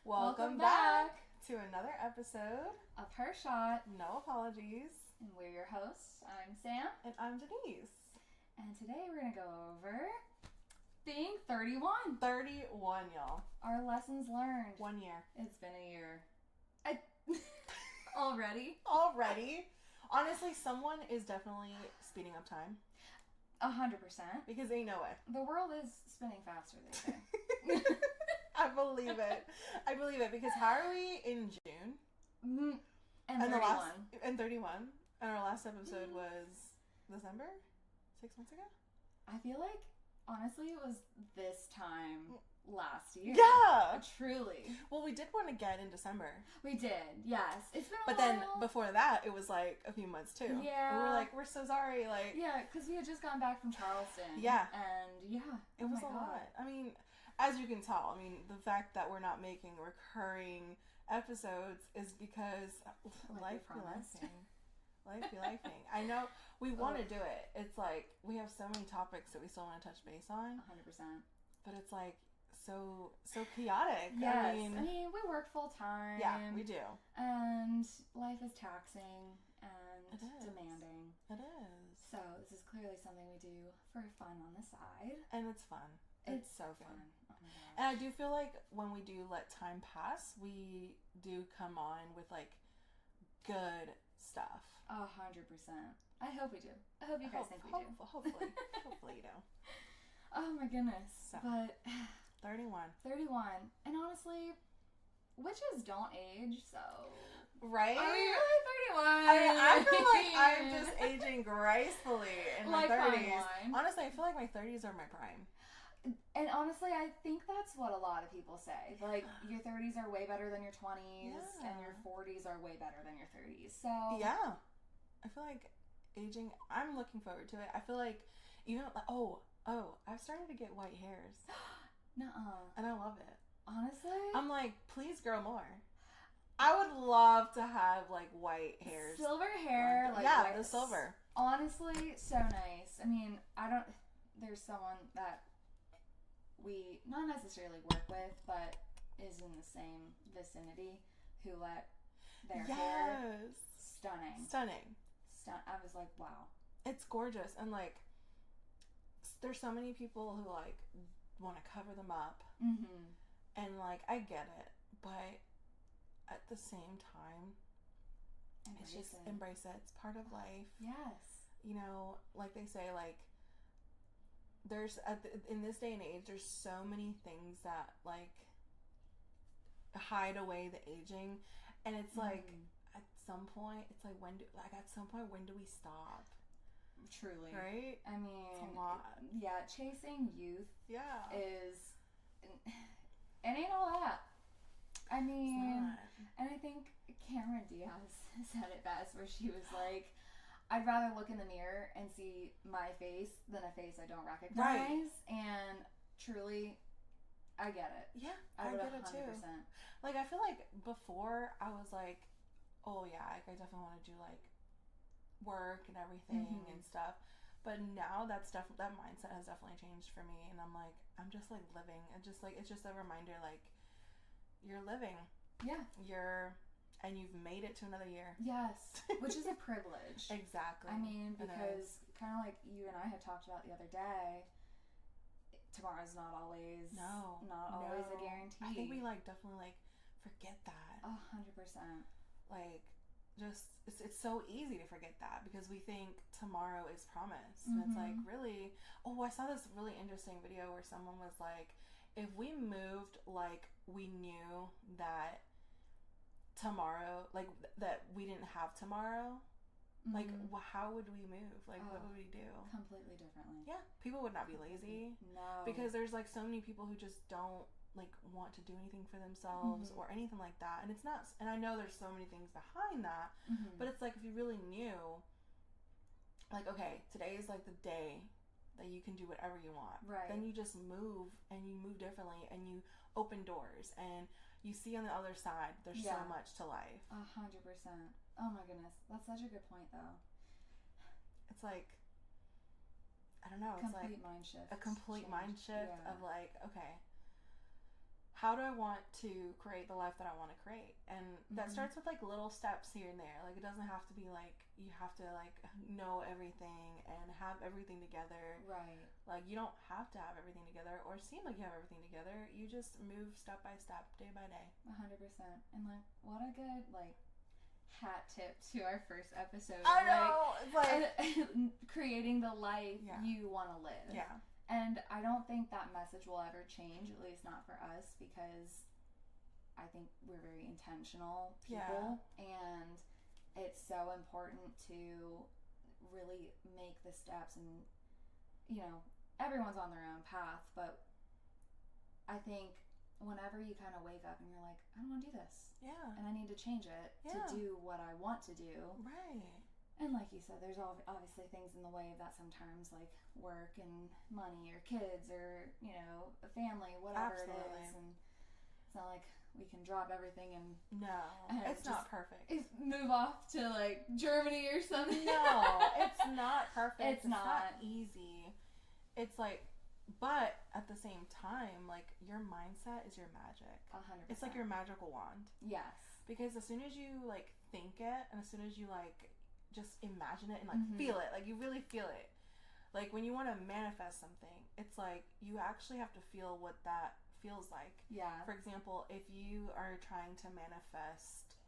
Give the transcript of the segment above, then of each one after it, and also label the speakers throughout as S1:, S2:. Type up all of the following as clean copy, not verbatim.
S1: Welcome back to another episode
S2: of Her Shot.
S1: No Apologies.
S2: And we're your hosts. I'm Sam.
S1: And I'm Denise.
S2: And today we're going to go over being 31.
S1: 31, y'all.
S2: Our lessons learned.
S1: 1 year.
S2: It's been a year. Already?
S1: Honestly, someone is definitely speeding up time.
S2: 100%.
S1: Because ain't no way.
S2: The world is spinning faster, they say.
S1: I believe it. Because how are we in June?
S2: And 31.
S1: And 31. And our last episode was December? 6 months ago?
S2: I feel like, honestly, it was this time last year.
S1: Yeah!
S2: Truly.
S1: Well, we did one again in December.
S2: We did, yes. It's been a
S1: while. But then, before that, it was like a few months too.
S2: Yeah.
S1: And we were like, we're so sorry. Like,
S2: yeah, because we had just gone back from Charleston.
S1: Yeah.
S2: And, yeah.
S1: It was a lot. I mean, as you can tell, the fact that we're not making recurring episodes is because life be lifing. Life be lifing. I know we want to do it. It's like we have so many topics that we still want to touch base on.
S2: 100%.
S1: But it's like so chaotic.
S2: Yes. I mean, we work full time.
S1: Yeah, we do.
S2: And life is taxing and demanding.
S1: It is.
S2: So this is clearly something we do for fun on the side.
S1: And it's fun. It's so fun.
S2: Oh my gosh.
S1: And I do feel like when we do let time pass, we do come on with like good stuff.
S2: 100%. I hope we do. I hope you guys think we do.
S1: Hopefully you do.
S2: Oh my goodness.
S1: So,
S2: but
S1: 31.
S2: And honestly, witches don't age, so
S1: right?
S2: Are we really 31?
S1: I feel like I'm just aging gracefully in my 30s. Honestly, I feel like my 30s are my prime.
S2: And honestly, I think that's what a lot of people say. Like, your 30s are way better than your 20s, and your 40s are way better than your 30s. So
S1: yeah, I feel like aging. I'm looking forward to it. I feel like even I've started to get white hairs.
S2: Nuh-uh.
S1: And I love it.
S2: Honestly,
S1: I'm like, please grow more. I would love to have like white hairs,
S2: silver hair.
S1: The silver.
S2: Honestly, so nice. I mean, there's someone that we not necessarily work with, but is in the same vicinity who let their hair stunning. I was like, wow,
S1: it's gorgeous. And like, there's so many people who like want to cover them up, and like I get it, but at the same time, embrace it. It's part of life.
S2: Yes.
S1: Like they say, like there's in this day and age, there's so many things that like hide away the aging, and it's like at some point, it's like when do we stop?
S2: Truly,
S1: right?
S2: I mean,
S1: it's a lot.
S2: Yeah, chasing youth.
S1: Yeah,
S2: is it ain't all that. I mean, and I think Cameron Diaz said it best, where she was like, I'd rather look in the mirror and see my face than a face I don't recognize.
S1: Right.
S2: And truly, I get it.
S1: Yeah, I get
S2: 100%.
S1: it too. Like, I feel like before I was like, oh yeah, like, I definitely want to do like work and everything and stuff. But now that mindset has definitely changed for me, and I'm like, I'm just like living, and just like it's just a reminder, like you're living.
S2: Yeah.
S1: And you've made it to another year.
S2: Yes. Which is a privilege.
S1: Exactly.
S2: I mean, because kind of like you and I had talked about the other day, tomorrow's not always a guarantee.
S1: I think we like definitely like forget that.
S2: 100%.
S1: Like, just it's so easy to forget that because we think tomorrow is promised. And it's like, really, I saw this really interesting video where someone was like, if we moved like we knew that tomorrow, like that we didn't have tomorrow, like how would we move? Like what would we do?
S2: Completely differently.
S1: Yeah, people would not be lazy.
S2: No,
S1: because there's like so many people who just don't like want to do anything for themselves or anything like that, and it's not. And I know there's so many things behind that, but it's like if you really knew, like, okay, today is like the day that you can do whatever you want.
S2: Right.
S1: Then you just move, and you move differently, and you open doors, and you see on the other side there's so much to life.
S2: 100%. Oh my goodness, that's such a good point though.
S1: It's like, I don't know, it's
S2: complete
S1: like
S2: mind shift.
S1: A complete mind shift of like, okay, how do I want to create the life that I want to create? And that starts with like little steps here and there. Like it doesn't have to be like you have to like know everything and have everything together.
S2: Right.
S1: Like you don't have to have everything together or seem like you have everything together. You just move step by step, day by day.
S2: 100%. And like what a good like hat tip to our first episode.
S1: I know.
S2: Like creating the life you want to live.
S1: Yeah.
S2: And I don't think that message will ever change, at least not for us, because I think we're very intentional people. And it's so important to really make the steps. And, you know, everyone's on their own path. But I think whenever you kind of wake up and you're like, I don't want to do this.
S1: Yeah.
S2: And I need to change it to do what I want to do.
S1: Right.
S2: And like you said, there's obviously things in the way of that sometimes, like work and money or kids or, you know, a family, whatever it is. And it's not like we can drop everything and
S1: it's not perfect.
S2: Move off to like Germany or something.
S1: No, it's not perfect.
S2: It's not
S1: easy. It's like, but at the same time, like your mindset is your magic.
S2: 100%.
S1: It's like your magical wand.
S2: Yes.
S1: Because as soon as you like think it and as soon as you like just imagine it and like feel it, like you really feel it. Like when you want to manifest something, it's like you actually have to feel what that feels like.
S2: Yeah.
S1: For example, if you are trying to manifest,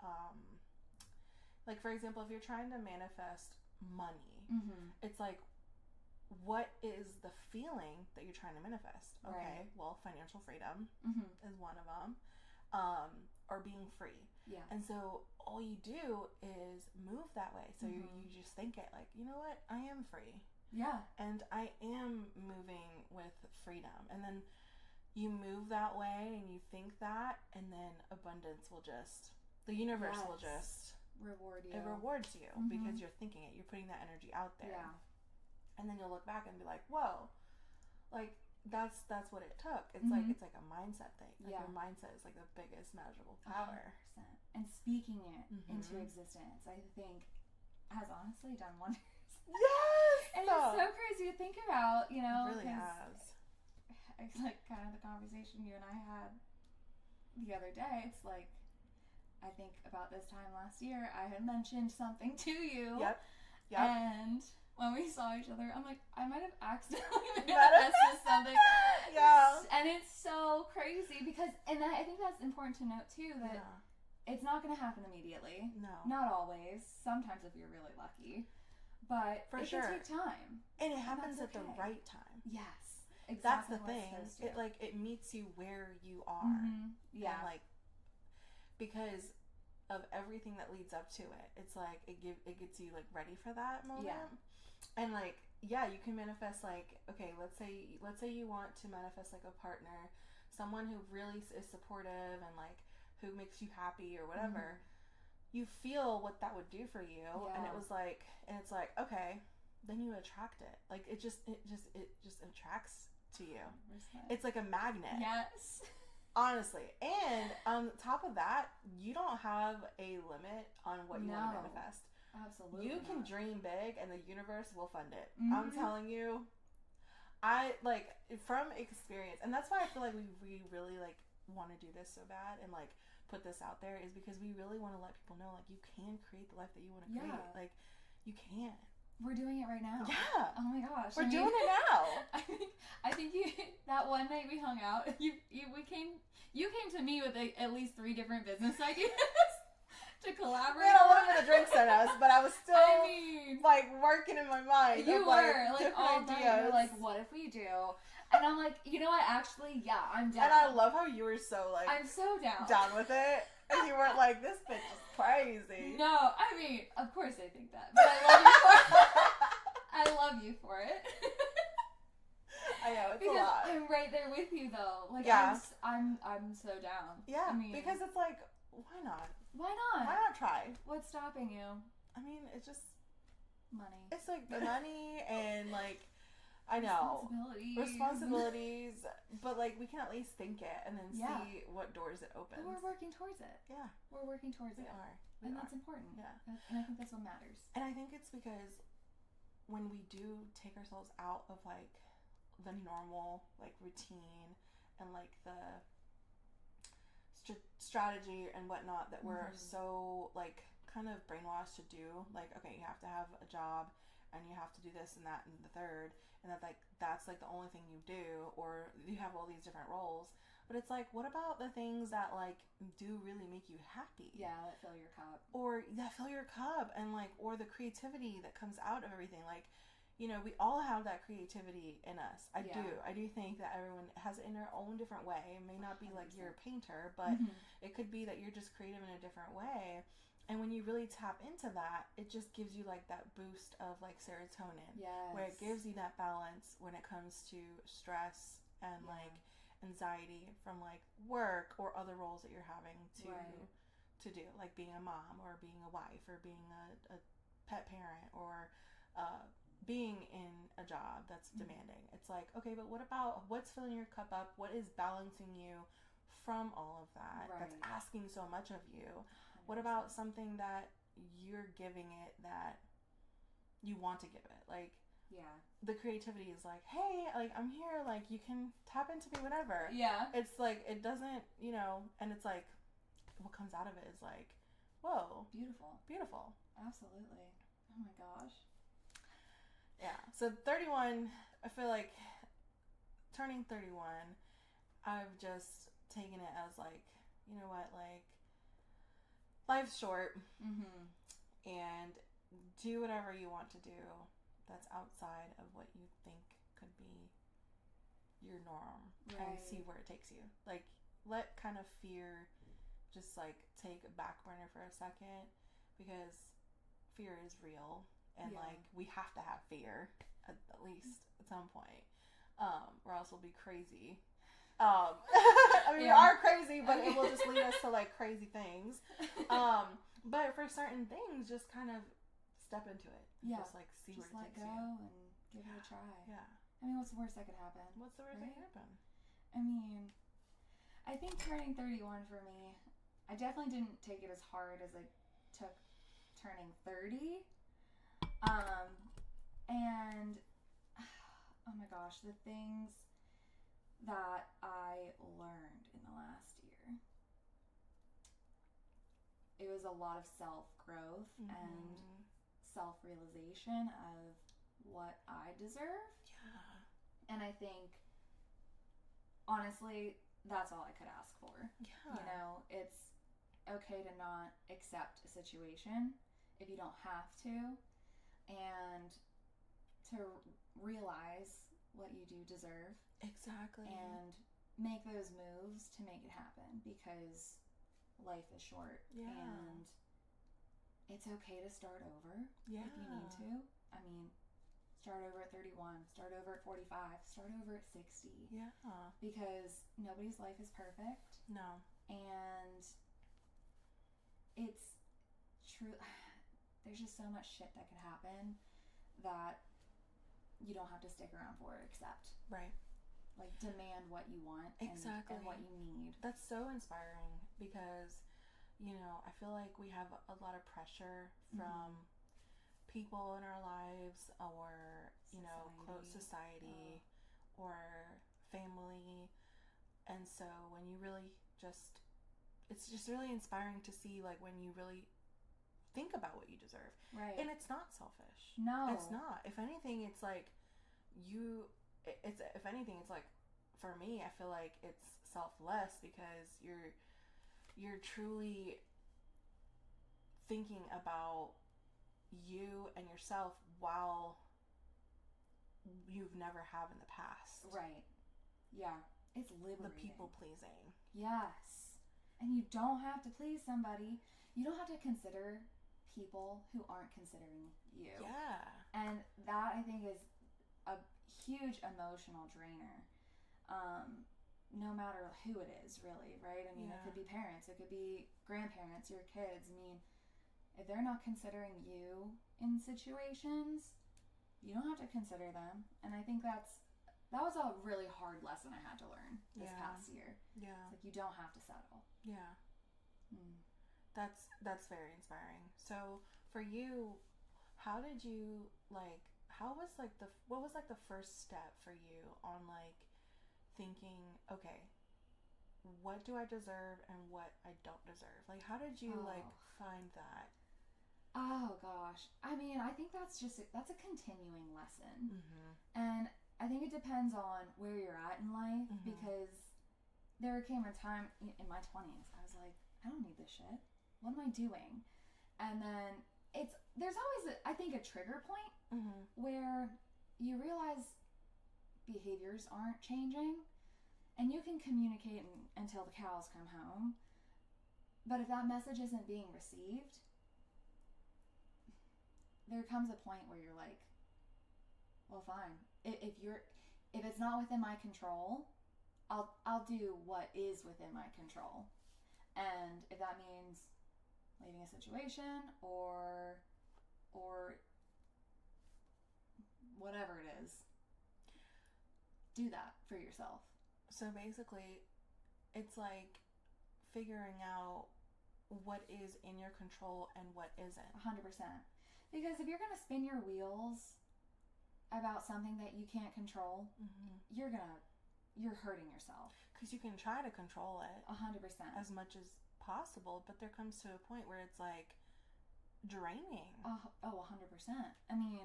S1: like for example, if you're trying to manifest money, it's like, what is the feeling that you're trying to manifest? Okay, well, financial freedom is one of them, or being free.
S2: Yeah.
S1: And so all you do is move that way. So you just think it like, you know what? I am free.
S2: Yeah.
S1: And I am moving with freedom. And then you move that way and you think that, and then abundance will just, the universe will just
S2: reward you.
S1: It rewards you because you're thinking it. You're putting that energy out there.
S2: Yeah.
S1: And then you'll look back and be like, whoa, like that's what it took. It's like a mindset thing. Like your mindset is like the biggest magical power.
S2: 100%. And speaking it into existence, I think, has honestly done wonders.
S1: Yes!
S2: And it's so crazy to think about, you know.
S1: It really has.
S2: It's like kind of the conversation you and I had the other day. It's like, I think about this time last year, I had mentioned something to you.
S1: Yep.
S2: And when we saw each other, I'm like, I might have accidentally manifested something.
S1: Yeah.
S2: And it's so crazy because, and I think that's important to note too, that it's not going to happen immediately.
S1: No.
S2: Not always. Sometimes if you're really lucky. But it can take time.
S1: And it happens at the right time.
S2: Yes. Exactly.
S1: That's the thing. It meets you where you are.
S2: Yeah.
S1: And like, because of everything that leads up to it, it's like it gets you like ready for that moment.
S2: Yeah.
S1: And like, yeah, you can manifest like, okay, let's say you want to manifest like a partner, someone who really is supportive and like who makes you happy or whatever. You feel what that would do for you, and it's like, okay, then you attract it. Like it just attracts to you. 100%. It's like a magnet.
S2: Yes.
S1: Honestly. And on top of that, you don't have a limit on what you want to manifest.
S2: Absolutely.
S1: You can dream big and the universe will fund it. I'm telling you. I like from experience, and that's why I feel like we really like want to do this so bad and like put this out there, is because we really want to let people know like you can create the life that you want to create. Like you can. We're doing it right now. Yeah. Oh my gosh. We're doing it now.
S2: I think you that one night we hung out, you came to me with at least 3 different business ideas to collaborate.
S1: We had a little bit of drinks in us, but I was still like working in my mind.
S2: You were like all day. You're like, what if we do? And I'm like, you know what? Actually, yeah, I'm down.
S1: And I love how you were so like,
S2: I'm so down.
S1: Down with it. And you weren't like, this bitch is crazy.
S2: No, I mean, of course I think that, but I love you for it. I love you for it.
S1: I know, it's
S2: because
S1: a lot.
S2: I'm right there with you though. Like, I'm so down.
S1: Yeah, I mean, because it's like, why not?
S2: Why not?
S1: Why not try?
S2: What's stopping you?
S1: I mean, it's just
S2: money.
S1: It's like the money and like, I know. Responsibilities. But like, we can at least think it and then see what doors it opens.
S2: And we're working towards it.
S1: Yeah.
S2: We're working towards it.
S1: We are.
S2: That's important.
S1: Yeah.
S2: And I think that's what matters.
S1: And I think it's because when we do take ourselves out of like the normal like routine and like the strategy and whatnot that we're
S2: Mm-hmm.
S1: so like kind of brainwashed to do. Like, okay, you have to have a job and you have to do this and that and the third, and that like that's like the only thing you do, or you have all these different roles. But it's like, what about the things that like do really make you happy?
S2: Yeah, that fill your cup.
S1: Or that fill your cup, and like, or the creativity that comes out of everything. Like, you know, we all have that creativity in us. I do think that everyone has it in their own different way. It may not be like
S2: 100%.
S1: you're a painter, but
S2: Mm-hmm.
S1: it could be that you're just creative in a different way. And when you really tap into that, it just gives you like that boost of like serotonin,
S2: Yes.
S1: where it gives you that balance when it comes to stress and like anxiety from like work or other roles that you're having to do, like being a mom or being a wife or being a pet parent or being in a job that's demanding. It's like, okay, but what about what's filling your cup up? What is balancing you from all of that? That's asking so much of you.
S2: 100%.
S1: What about something that you're giving it that you want to give it? Like, the creativity is like, hey, like, I'm here, like, you can tap into me whenever.
S2: Yeah.
S1: It's like, it doesn't, you know, and it's like, what comes out of it is like, whoa. Beautiful.
S2: Absolutely. Oh my gosh.
S1: Yeah. So 31, I feel like turning 31, I've just taken it as like, you know what, like, life's short.
S2: Mm-hmm.
S1: And do whatever you want to do that's outside of what you think could be your norm, and see where it takes you. Like, let kind of fear just like take a back burner for a second, because fear is real, and like we have to have fear at least at some point, or else we'll be crazy. I mean, we are crazy, but it will just lead us to like crazy things. But for certain things, just kind of step into it.
S2: Yeah.
S1: Just like see
S2: just
S1: where it takes
S2: let go
S1: you.
S2: and give it a try.
S1: Yeah.
S2: I mean, what's the worst that could happen?
S1: What's the worst that could happen?
S2: I mean, I think turning 31 for me, I definitely didn't take it as hard as I took turning 30. And oh my gosh, the things that I learned in the last year. It was a lot of self-growth and self-realization of what I deserve.
S1: Yeah.
S2: And I think, honestly, that's all I could ask for.
S1: Yeah.
S2: You know, it's okay to not accept a situation if you don't have to, and to realize what you do deserve.
S1: Exactly.
S2: And make those moves to make it happen, because life is short.
S1: Yeah.
S2: And it's okay to start over if you need to. I mean, start over at 31, start over at 45, start over at 60.
S1: Yeah.
S2: Because nobody's life is perfect.
S1: No.
S2: And it's true. There's just so much shit that could happen that you don't have to stick around for or accept.
S1: Right.
S2: Like, demand what you want and what you need.
S1: That's so inspiring, because, you know, I feel like we have a lot of pressure from people in our lives, or, you know, close society, or family. And so when you really just, it's just really inspiring to see, like, when you really think about what you deserve.
S2: Right.
S1: And it's not selfish.
S2: No.
S1: It's not. If anything, it's like if anything, it's like, for me, I feel like it's selfless, because you're truly thinking about you and yourself while you've never have in the past.
S2: Right. Yeah. It's liberating.
S1: The people pleasing.
S2: Yes. And you don't have to please somebody. You don't have to consider people who aren't considering you.
S1: Yeah.
S2: And that, I think, is a huge emotional drainer. No matter who it is, really, right? I mean, it could be parents, it could be grandparents, your kids. I mean, if they're not considering you in situations, you don't have to consider them. And I think that was a really hard lesson I had to learn this past year.
S1: Yeah.
S2: It's like, you don't have to settle.
S1: Yeah. That's very inspiring. So for you, how did you like? What was like the first step for you on like thinking, okay, what do I deserve and what I don't deserve? Like, how did you find that?
S2: Oh gosh, I mean, I think that's a continuing lesson,
S1: Mm-hmm.
S2: and I think it depends on where you're at in life,
S1: Mm-hmm.
S2: because there came a time in my 20s I was like, I don't need this shit. What am I doing? And then there's always I think a trigger point
S1: Mm-hmm.
S2: where you realize behaviors aren't changing, and you can communicate until the cows come home, but if that message isn't being received, there comes a point where you're like, well, fine. If it's not within my control, I'll do what is within my control. And if that means leaving a situation or whatever it is, do that for yourself.
S1: So basically, it's like figuring out what is in your control and what isn't.
S2: 100%. Because if you're going to spin your wheels about something that you can't control,
S1: mm-hmm.
S2: you're hurting yourself.
S1: Because you can try to control it
S2: 100%
S1: as much as possible, but there comes to a point where it's like draining.
S2: 100%. I mean,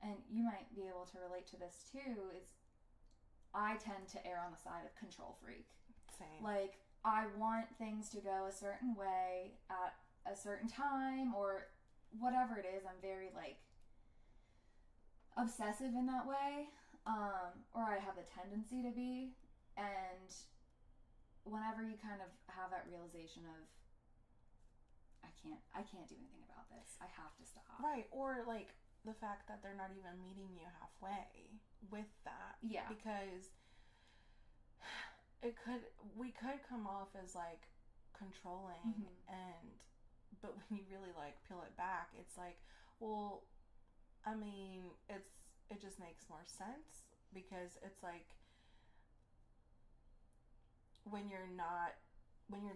S2: and you might be able to relate to this too, is I tend to err on the side of control freak.
S1: Same.
S2: Like, I want things to go a certain way at a certain time or whatever it is. I'm very like obsessive in that way, or I have the tendency to be. And whenever you kind of have that realization of I can't do anything about this, I have to stop.
S1: Right. Or like the fact that they're not even meeting you halfway with that.
S2: Yeah.
S1: Because we could come off as like controlling, mm-hmm. But when you really like peel it back, it's like, well, I mean, it just makes more sense, because it's like when you're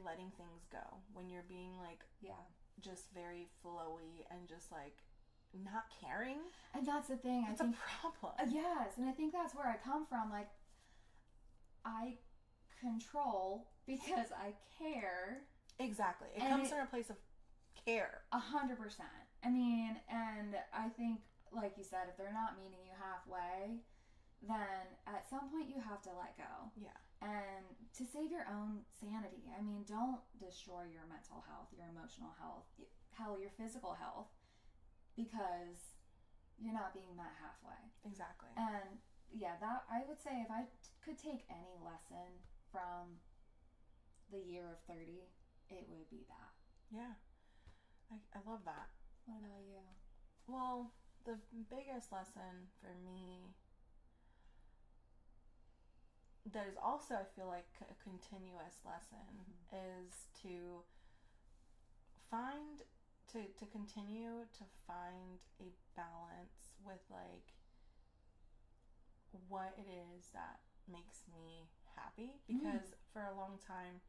S1: letting things go, when you're being like, just very flowy and just like not caring.
S2: And that's the thing.
S1: That's a problem.
S2: Yes, and I think that's where I come from. Like, I control because I care.
S1: Exactly. It comes from a place of care.
S2: 100%. I mean, and I think, like you said, if they're not meeting you halfway, then at some point you have to let go.
S1: Yeah. And
S2: to save your own sanity. I mean, don't destroy your mental health, your emotional health, hell, your physical health, because you're not being met halfway.
S1: Exactly.
S2: And yeah, that I would say, if I could take any lesson from the year of 30, it would be that.
S1: Yeah. I love that.
S2: What about you?
S1: Well, the biggest lesson for me that is also, I feel like, a continuous lesson, mm-hmm. is to continue to find a balance with like what it is that makes me happy, because for a long time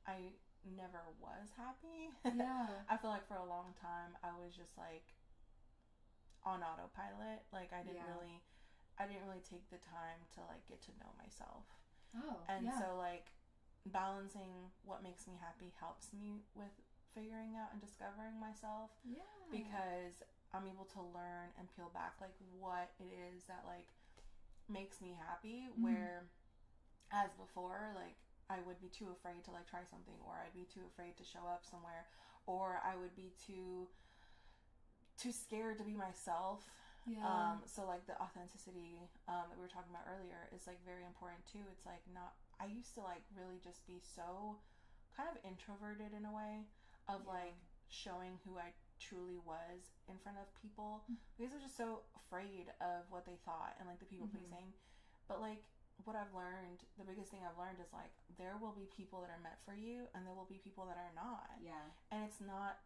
S1: I never was happy.
S2: Yeah.
S1: I feel like for a long time I was just like on autopilot. Like I didn't really take the time to like get to know myself.
S2: Oh.
S1: And so like balancing what makes me happy helps me with figuring out and discovering myself.
S2: Yeah.
S1: Because I'm able to learn and peel back like what it is that like makes me happy, where as before, like I would be too afraid to like try something, or I'd be too afraid to show up somewhere, or I would be too scared to be myself.
S2: Yeah.
S1: So like the authenticity that we were talking about earlier is like very important too. It's like I used to like really just be so kind of introverted in a way of like showing who I truly was in front of people, because I was just so afraid of what they thought and like the people pleasing. But like what I've learned, the biggest thing I've learned is like there will be people that are meant for you and there will be people that are not.
S2: Yeah.
S1: And it's not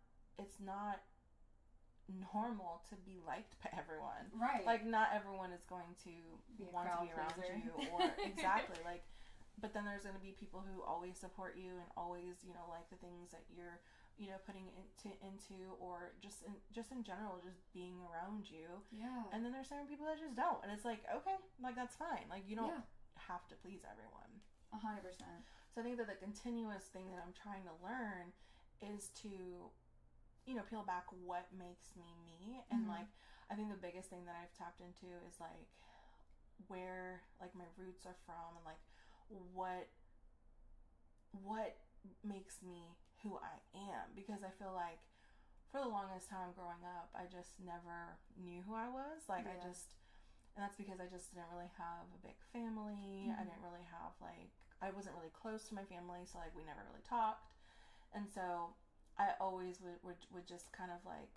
S1: normal to be liked by everyone.
S2: Right.
S1: Like not everyone is going to want to be around you, or exactly like, but then there's going to be people who always support you and always, you know, like the things that you're, you know, putting into or just in general, just being around you.
S2: Yeah.
S1: And then there's certain people that just don't, and it's like, okay, like that's fine. Like you don't have to please everyone.
S2: 100%.
S1: So I think that the continuous thing that I'm trying to learn is to, you know, peel back what makes me me. And like, I think the biggest thing that I've tapped into is like where like my roots are from, and like what makes me who I am. Because I feel like for the longest time growing up, I just never knew who I was. Like, and that's because I just didn't really have a big family. I didn't really have, like, I wasn't really close to my family, so, like, we never really talked. And so I always would just kind of, like,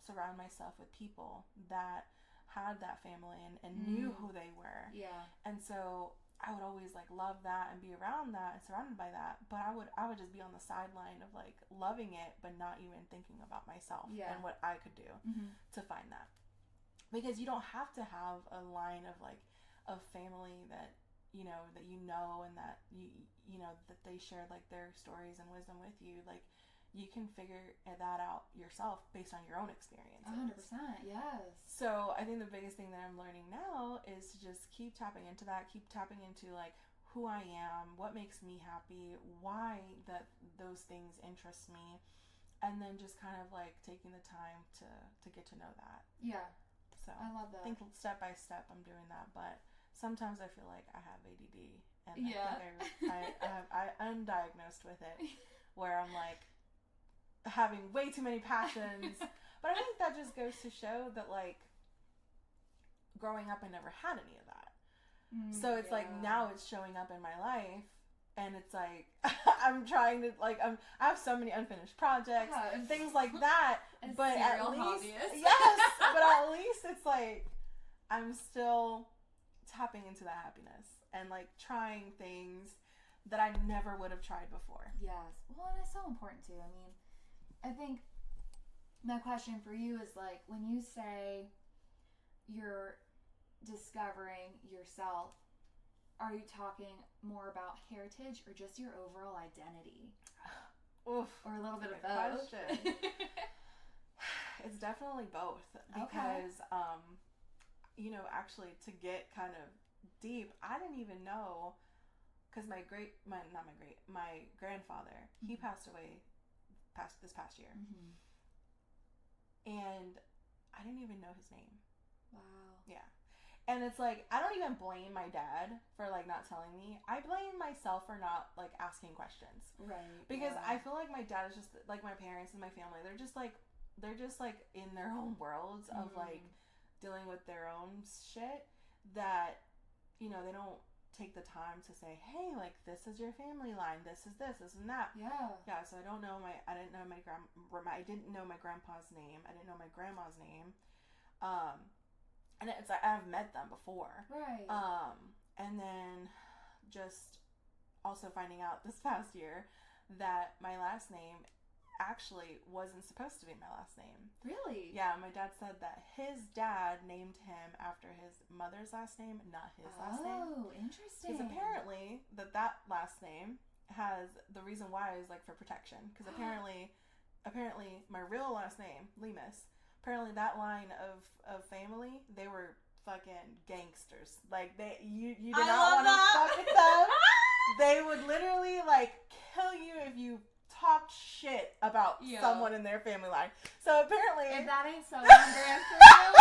S1: surround myself with people that had that family and knew who they were. Yeah. And so I would always, like, love that and be around that and surrounded by that. But I would just be on the sideline of, like, loving it, but not even thinking about myself and what I could do to find that. Because you don't have to have a line of, like, of family that you know, and that you know that they shared, like, their stories and wisdom with you. Like, you can figure that out yourself based on your own experiences.
S2: 100%, yes.
S1: So I think the biggest thing that I'm learning now is to just keep tapping into that, keep tapping into, like, who I am, what makes me happy, why that those things interest me, and then just kind of, like, taking the time to get to know that.
S2: Yeah.
S1: So
S2: I love that.
S1: I think step by step I'm doing that, but sometimes I feel like I have ADD, and I undiagnosed with it, where I'm, like, having way too many passions. But I think that just goes to show that, like, growing up I never had any of that. So it's like now it's showing up in my life, and it's like I'm trying to, like, I have so many unfinished projects and things like that. But at least but at least it's like I'm still tapping into that happiness and, like, trying things that I never would have tried before.
S2: Yes. Well, and it's so important too. I mean, I think my question for you is, like, when you say you're discovering yourself, are you talking more about heritage or just your overall identity?
S1: Oof,
S2: or a little bit of both?
S1: Question. It's definitely both, because you know, actually, to get kind of deep, I didn't even know, because my grandfather, he passed away this past year, and I didn't even know his name.
S2: Wow.
S1: Yeah. And it's like, I don't even blame my dad for, like, not telling me. I blame myself for not, like, asking questions.
S2: Right.
S1: Because I feel like my dad is just, like, my parents and my family, they're just like in their own worlds of, like, dealing with their own shit, that, you know, they don't take the time to say, hey, like, this is your family line, this is this and that. Yeah. So I didn't know my grandpa's name, I didn't know my grandma's name, and it's like I've met them before,
S2: right?
S1: And then just also finding out this past year that my last name actually wasn't supposed to be my last name.
S2: Really?
S1: Yeah, my dad said that his dad named him after his mother's last name, not his last name.
S2: Oh, interesting.
S1: Because apparently that last name has, the reason why is, like, for protection. Because apparently my real last name, Lemus, apparently that line of family, they were fucking gangsters. Like, you did not want to fuck with them. They would literally, like, kill you if you talked shit about someone in their family line. So apparently,
S2: if that ain't so on brand for you,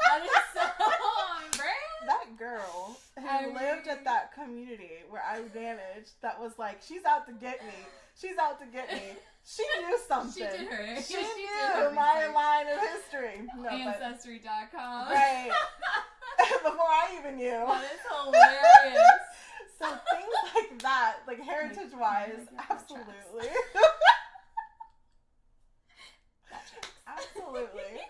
S2: that is so on brand.
S1: That girl who lived at that community where I managed, that was like, she's out to get me. She's out to get me. She knew something.
S2: She did her.
S1: She knew my line of history. No,
S2: Ancestry.com.
S1: Right. Before I even knew.
S2: That is hilarious.
S1: So things like that, like, heritage-wise, absolutely. Absolutely.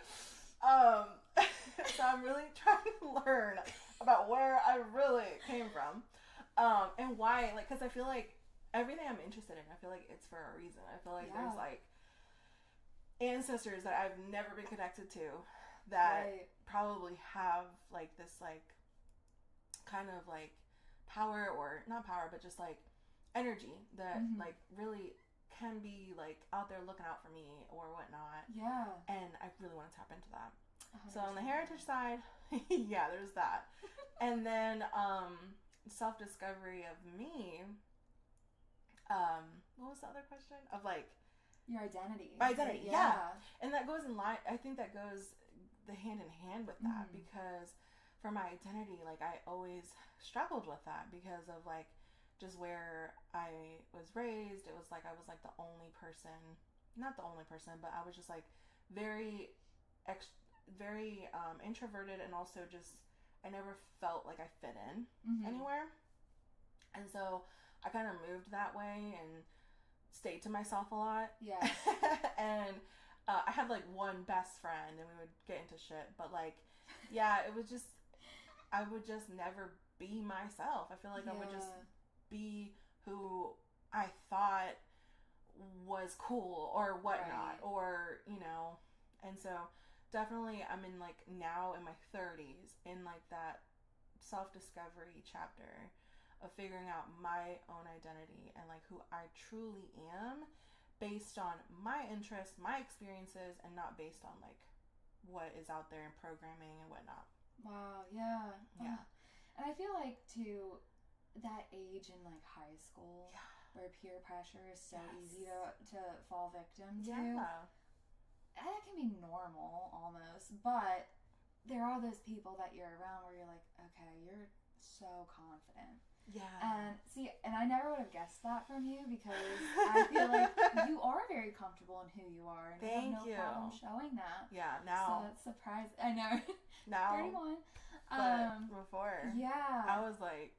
S1: So I'm really trying to learn about where I really came from, and why, like, because I feel like everything I'm interested in, I feel like it's for a reason. I feel like there's, like, ancestors that I've never been connected to that probably have, like, this, like, kind of, like, power, or not power, but just, like, energy that like really can be, like, out there looking out for me or whatnot.
S2: Yeah.
S1: And I really want to tap into that. 100%. So on the heritage side, yeah, there's that. And then self-discovery of me, what was the other question? Of like
S2: your identity.
S1: My identity, yeah. And that goes in line. I think that goes the hand in hand with that because for my identity, like I always struggled with that because of like just where I was raised. It was like I was like the only person, not the only person, but I was just like very introverted, and also just I never felt like I fit in anywhere. And so I kind of moved that way and stayed to myself a lot.
S2: Yeah.
S1: And I had like one best friend, and we would get into shit, but like, yeah, it was just, I would just never be myself. I feel like I would just be who I thought was cool or whatnot, or, you know, and so definitely I'm in like now in my 30s in like that self-discovery chapter of figuring out my own identity and like who I truly am based on my interests, my experiences, and not based on like what is out there in programming and whatnot.
S2: Wow, yeah. And I feel like too, that age in like high school where peer pressure is so easy to fall victim to. That can be normal almost, but there are those people that you're around where you're like, okay, you're so confident.
S1: Yeah.
S2: And see, and I never would have guessed that from you because I feel like you are very comfortable in who you are, and
S1: Thank
S2: you have no problem showing that.
S1: Yeah, now.
S2: So it's surprising. I know.
S1: Now.
S2: 31.
S1: But before.
S2: Yeah.
S1: I was like,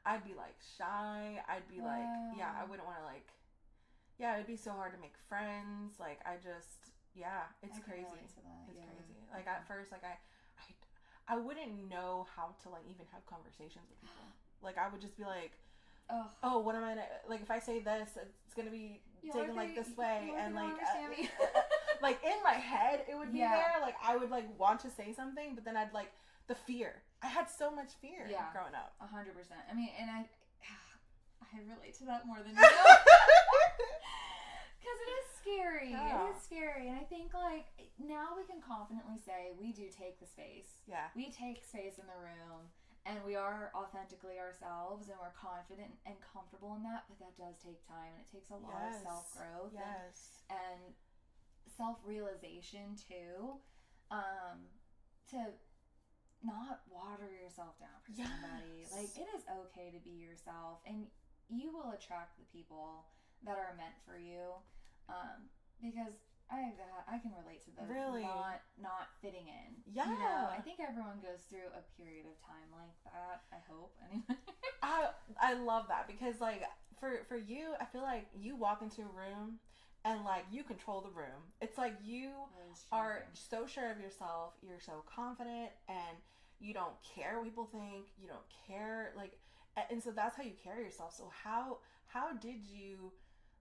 S1: I'd be like shy. I'd be like, I wouldn't want to like, it'd be so hard to make friends. Like, I just, it's crazy. It's crazy. Like at first, like I wouldn't know how to like even have conversations with people. Like I would just be like, oh, what am I gonna, like if I say this, it's gonna be taken like this way, and like like in my head it would be there. Like I would like want to say something, but then I'd like the fear. I had so much fear growing up.
S2: 100%. I mean, and I relate to that more than you know. Because it is scary. Yeah. It is scary. And I think, like, now we can confidently say we do take the space.
S1: Yeah.
S2: We take space in the room, and we are authentically ourselves, and we're confident and comfortable in that, but that does take time, and it takes a lot of self-growth and self-realization, too, to not water yourself down for somebody. Like, it is okay to be yourself, and you will attract the people that are meant for you, because I can relate to the not fitting in. Yeah. You know, I think everyone goes through a period of time like that, I hope, anyway.
S1: I love that, because, like, for you, I feel like you walk into a room and, like, you control the room. It's like you are so sure of yourself, you're so confident, and you don't care what people think, you don't care, like, and so that's how you carry yourself. So how did you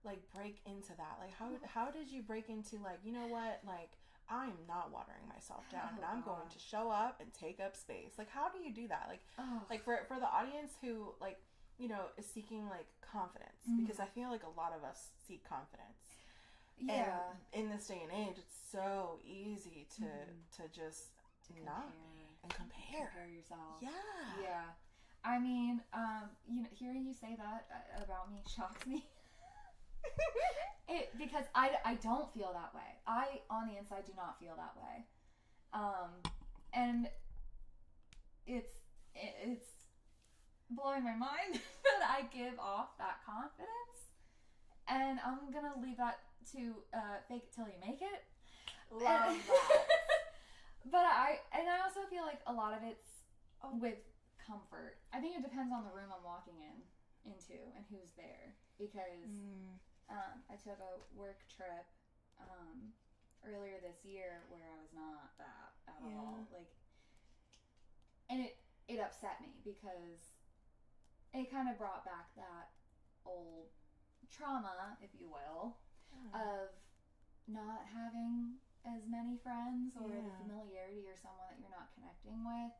S1: like break into that? Like how did you break into like, you know what, like I'm not watering myself down and I'm going to show up and take up space? Like how do you do that? Like like for the audience who like, you know, is seeking like confidence, because I feel like a lot of us seek confidence. Yeah. And in this day and age, it's so easy to just not and compare
S2: yourself.
S1: Yeah.
S2: Yeah. I mean, you know, hearing you say that about me shocks me. Because I don't feel that way. I, on the inside, do not feel that way. And it's blowing my mind that I give off that confidence. And I'm gonna leave that to fake it till you make it.
S1: Love that.
S2: But I also feel like a lot of it's with comfort. I think it depends on the room I'm walking into and who's there, because I took a work trip earlier this year where I was not that at all, like, and it upset me because it kind of brought back that old trauma, if you will, of not having as many friends, or the familiarity, or someone that you're not connecting with.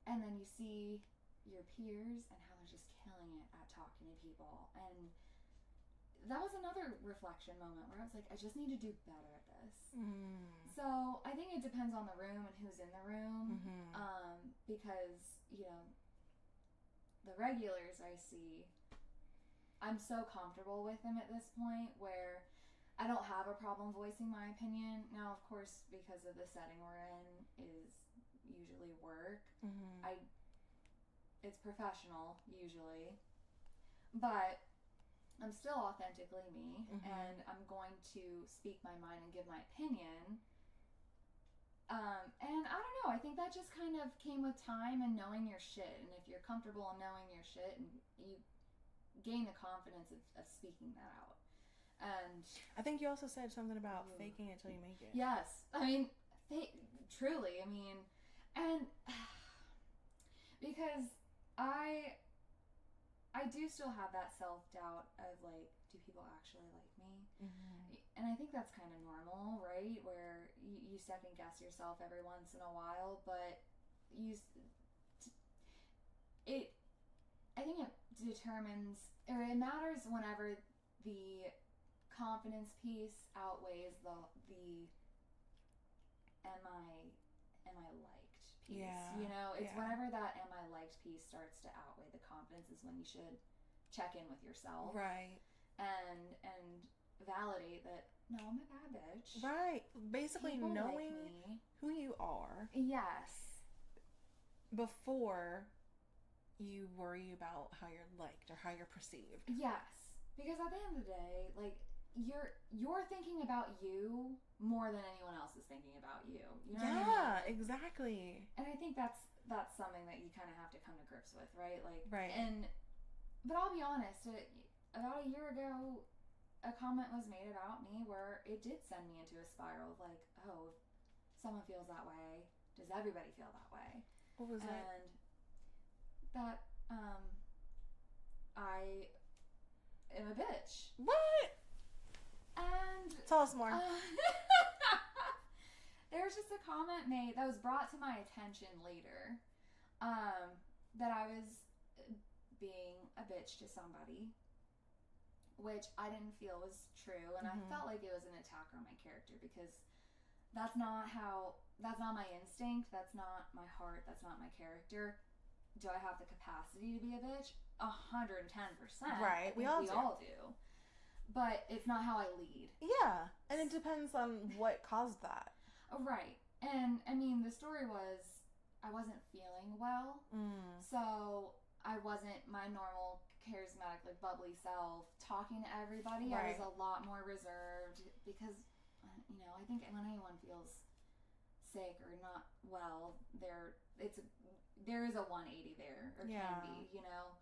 S2: And then you see your peers and how they're just killing it at talking to people. And that was another reflection moment where I was like, I just need to do better at this. So I think it depends on the room and who's in the room. Because, you know, the regulars I see, I'm so comfortable with him at this point where I don't have a problem voicing my opinion. Now, of course, because of the setting we're in is usually work.
S1: Mm-hmm.
S2: It's professional usually, but I'm still authentically me,
S1: mm-hmm.
S2: and I'm going to speak my mind and give my opinion. And I don't know, I think that just kind of came with time and knowing your shit. And if you're comfortable in knowing your shit, and you gain the confidence of speaking that out. And
S1: I think you also said something about faking it till you make it.
S2: Yes. I mean, truly, I mean, and because I do still have that self-doubt of, like, do people actually like me?
S1: Mm-hmm.
S2: And I think that's kind of normal, right? Where you second guess yourself every once in a while, but I think it determines, or it matters whenever the confidence piece outweighs the am I liked piece.
S1: Yeah.
S2: You know, it's whenever that am I liked piece starts to outweigh the confidence is when you should check in with yourself.
S1: Right.
S2: And validate that, no, I'm a bad bitch.
S1: Right. Basically
S2: People
S1: knowing
S2: like
S1: who you are.
S2: Yes.
S1: Before you worry about how you're liked or how you're perceived.
S2: Yes. Because at the end of the day, like, you're thinking about you more than anyone else is thinking about you. You know what I mean?
S1: Exactly.
S2: And I think that's something that you kind of have to come to grips with, right? Like,
S1: right.
S2: But I'll be honest, about a year ago, a comment was made about me where it did send me into a spiral of, like, oh, if someone feels that way, does everybody feel that way?
S1: What was that?
S2: And that, I am a bitch.
S1: What?
S2: And
S1: tell us more.
S2: There's just a comment made that was brought to my attention later, that I was being a bitch to somebody, which I didn't feel was true, and I felt like it was an attack on my character, because that's not my instinct, that's not my heart, that's not my character. Do I have the capacity to be a bitch? 110%.
S1: Right, we all
S2: do. But it's not how I lead.
S1: Yeah, and it depends on what caused that.
S2: Right. And, I mean, the story was I wasn't feeling well, so I wasn't my normal charismatic, like, bubbly self talking to everybody.
S1: Right.
S2: I was a lot more reserved because, you know, I think when anyone feels sick or not well, there is a 180 there, or can be, you know.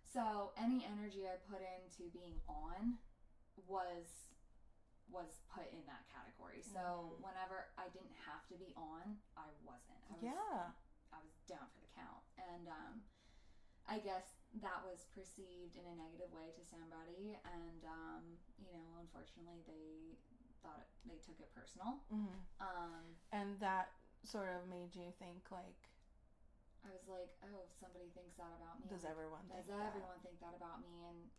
S2: So any energy I put into being on was put in that category. So whenever I didn't have to be on, I wasn't. I was down for the count. And I guess that was perceived in a negative way to somebody, and you know, unfortunately they took it personal.
S1: And that sort of made you think, like,
S2: I was like, oh, if somebody thinks that about me,
S1: does everyone think
S2: that about me? And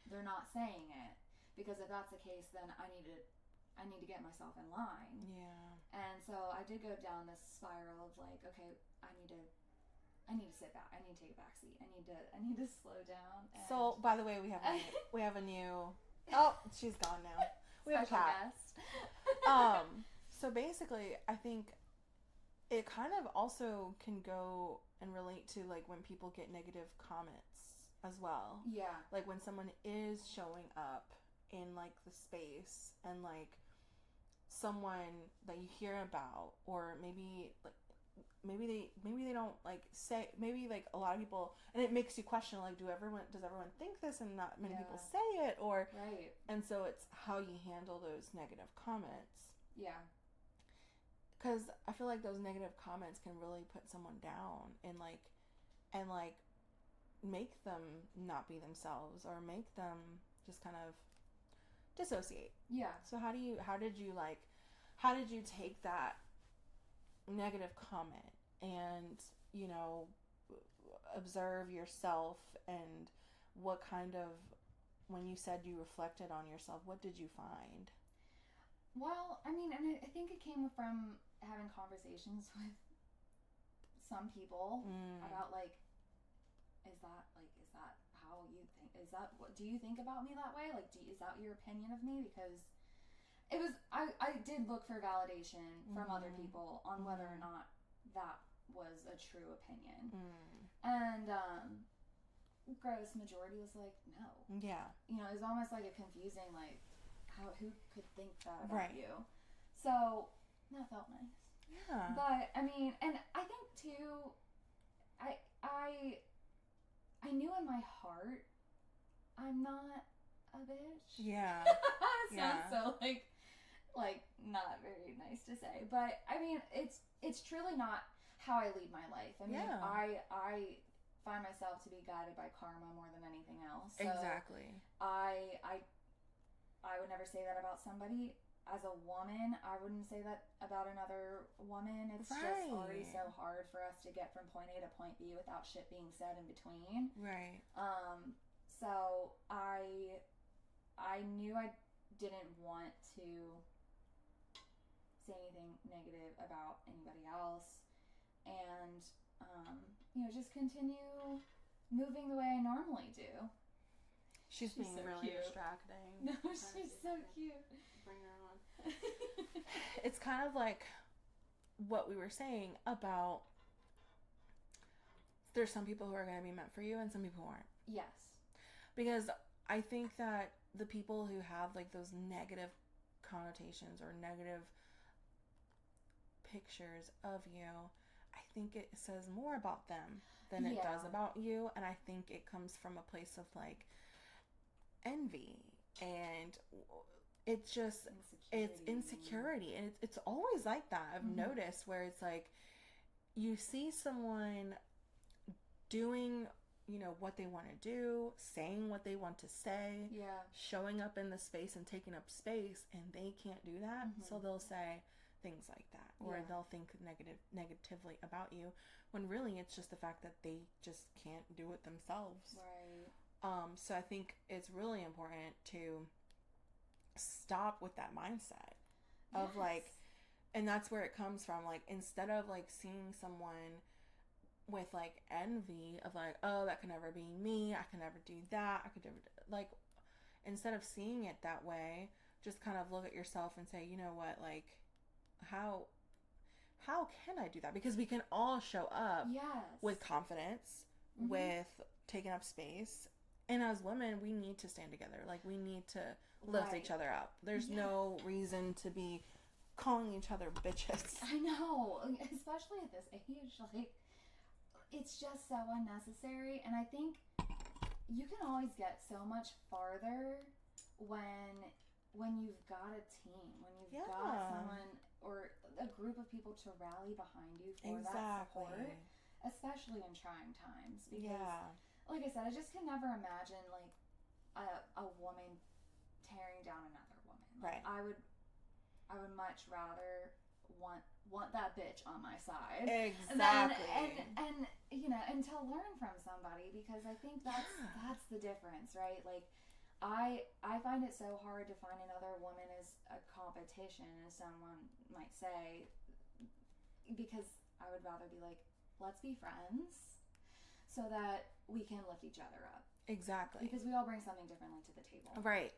S2: they're not saying it, because if that's the case, then I need to get myself in line.
S1: Yeah. And
S2: so I did go down this spiral of, like, okay, I need to sit back. I need to take a back seat. I need to slow down. And
S1: so, by the way, we have a new. Oh, she's gone now. We have a cat. So basically, I think it kind of also can go and relate to, like, when people get negative comments as well.
S2: Yeah. Like,
S1: when someone is showing up in, like, the space, and, like, someone that you hear about, or maybe they don't, like, say, maybe, like, a lot of people, and it makes you question, like, does everyone think this, and not many people say it, or
S2: right.
S1: And so it's how you handle those negative comments.
S2: Yeah.
S1: Because I feel like those negative comments can really put someone down, and make them not be themselves, or make them just kind of dissociate.
S2: Yeah.
S1: So how did you take that negative comment and, you know, observe yourself, and what kind of, when you said you reflected on yourself, what did you find?
S2: Well, I mean, and I think it came from having conversations with some people about, like, is that how you think? do you think about me that way? Like, is that your opinion of me? Because it was, I did look for validation from other people on whether or not that was a true opinion. And gross majority was like, no.
S1: Yeah.
S2: You know, it was almost like a confusing, like, who could think that about you? So that felt nice.
S1: Yeah.
S2: But I mean, and I think too, I knew in my heart I'm not a bitch.
S1: Yeah.
S2: Sounds so like not very nice to say, but I mean it's truly not how I lead my life. I mean, I find myself to be guided by karma more than anything else. So
S1: exactly.
S2: I would never say that about somebody. As a woman, I wouldn't say that about another woman. It's just already so hard for us to get from point A to point B without shit being said in between.
S1: Right.
S2: So I knew I didn't want to say anything negative about anybody else, and just continue moving the way I normally do.
S1: She's being
S2: so
S1: really
S2: cute.
S1: Distracting.
S2: No, she's so cute.
S1: Bring her on. It's kind of like what we were saying about there's some people who are going to be meant for you and some people who aren't.
S2: Yes. Because
S1: I think that the people who have like those negative connotations or negative pictures of you, I think it says more about them than it does about you. And I think it comes from a place of like envy, and it's just it's insecurity, and it's always like that. I've noticed where it's like you see someone doing what they want to do, saying what they want to say, showing up in the space and taking up space, and they can't do that. So they'll say things like that, or they'll think negatively about you, when really it's just the fact that they just can't do it themselves.
S2: Right.
S1: So I think it's really important to stop with that mindset of like, and that's where it comes from. Like, instead of like seeing someone with like envy of like, oh, that can never be me, I can never do that, I could never like, instead of seeing it that way, just kind of look at yourself and say, you know what, like, how can I do that? Because we can all show up with confidence, with taking up space. And as women, we need to stand together. Like, we need to lift each other up. There's no reason to be calling each other bitches.
S2: I know. Especially at this age. Like, it's just so unnecessary. And I think you can always get so much farther when you've got a team. When you've got someone or a group of people to rally behind you for that support. Especially in trying times. Because like I said, I just can never imagine like a woman tearing down another woman. Like, I would much rather want that bitch on my side.
S1: Exactly.
S2: And and to learn from somebody, because I think that's the difference, right? Like I find it so hard to find another woman as a competition, as someone might say, because I would rather be like, let's be friends so that we can lift each other up.
S1: Exactly.
S2: Because we all bring something differently to the table.
S1: Right.